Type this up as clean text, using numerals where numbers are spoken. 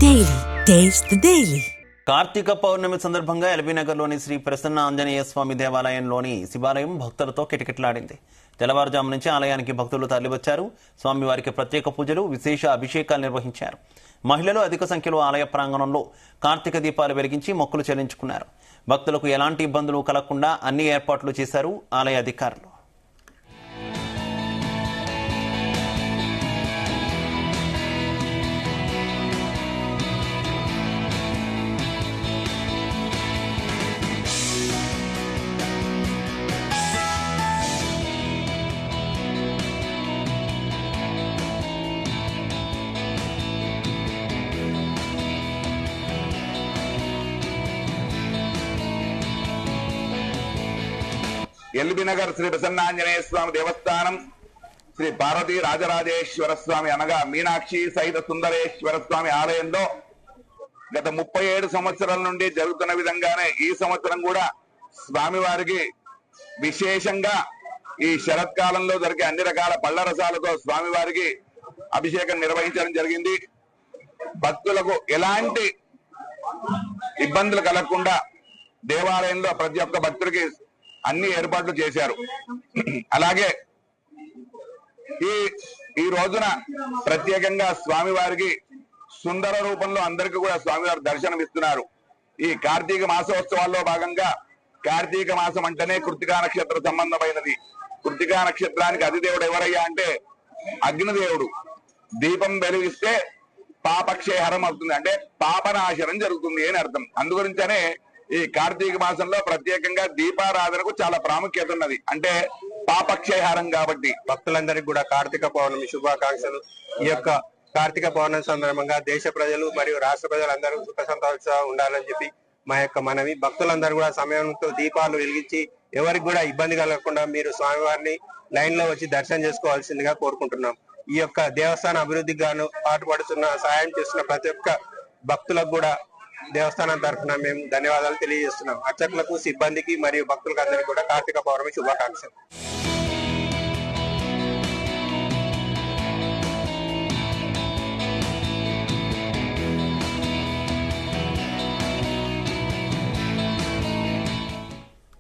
Daily taste the daily. Karthika Pournami సందర్భంగా ఎల్బీనగర్లోని శ్రీ ప్రసన్న ఆంజనేయ స్వామి దేవాలయంలోని శివాలయం భక్తులతో కిటకిటలాడింది. తెల్లవారుజాము నుంచి ఆలయానికి భక్తులు తరలివచ్చారు. స్వామివారికి ప్రత్యేక పూజలు, విశేష అభిషేకాలు నిర్వహించారు. మహిళలు అధిక సంఖ్యలో ఆలయ ప్రాంగణంలో కార్తీక దీపాలు వెలిగించి మొక్కులు చెల్లించుకున్నారు. భక్తులకు ఎలాంటి ఇబ్బందులు కలగకుండా అన్ని ఏర్పాట్లు చేశారు ఆలయ అధికారులు. ఎల్బీనగర్ శ్రీ ప్రసన్నాంజనేయ స్వామి దేవస్థానం శ్రీ పార్వతీ రాజరాజేశ్వర స్వామి అనగా మీనాక్షి సహిత సుందరేశ్వర స్వామి ఆలయంలో గత 37 సంవత్సరాల నుండి జరుగుతున్న విధంగానే ఈ సంవత్సరం కూడా స్వామివారికి విశేషంగా ఈ శరత్కాలంలో జరిగే అన్ని రకాల పళ్ళ రసాలతో స్వామివారికి అభిషేకం నిర్వహించడం జరిగింది. భక్తులకు ఎలాంటి ఇబ్బందులు కలగకుండా దేవాలయంలో ప్రతి ఒక్క భక్తుడికి అన్ని ఏర్పాట్లు చేశారు. అలాగే ఈ రోజున ప్రత్యేకంగా స్వామివారికి సుందర రూపంలో అందరికీ కూడా స్వామివారి దర్శనం ఇస్తున్నారు. ఈ కార్తీక మాసోత్సవాల్లో భాగంగా కార్తీక మాసం అంటేనే కృత్తికా నక్షత్ర సంబంధమైనది. కృత్తికా నక్షత్రానికి అధిదేవుడు ఎవరయ్యా అంటే అగ్నిదేవుడు. దీపం వెలిగిస్తే పాపక్షయహరం అవుతుంది, అంటే పాపనాశనం జరుగుతుంది అని అర్థం. అందుగురించనే ఈ కార్తీక మాసంలో ప్రత్యేకంగా దీపారాధనకు చాలా ప్రాముఖ్యత ఉన్నది, అంటే పాపక్షయహారం కాబట్టి. భక్తులందరికీ కూడా కార్తీక పౌర్ణమి శుభాకాంక్షలు. ఈ యొక్క కార్తీక పౌర్ణమి సందర్భంగా దేశ ప్రజలు మరియు రాష్ట్ర ప్రజలందరూ సుఖ సంతోషంగా ఉండాలని చెప్పి మా యొక్క మనవి. భక్తులందరూ కూడా సమయంతో దీపాలు వెలిగించి ఎవరికి కూడా ఇబ్బంది కలగకుండా మీరు స్వామివారిని లైన్ లో వచ్చి దర్శనం చేసుకోవాల్సిందిగా కోరుకుంటున్నాం. ఈ యొక్క దేవస్థాన అభివృద్ధికి గాను పాటుపడుతున్న సహాయం చేస్తున్న ప్రతి ఒక్క భక్తులకు కూడా దేవస్థానం తరఫున మేము ధన్యవాదాలు తెలియజేస్తున్నాం. అర్చకులకు, సిబ్బందికి మరియు భక్తులకు అందరికీ కూడా కార్తీక పౌర్ణమి శుభాకాంక్షలు.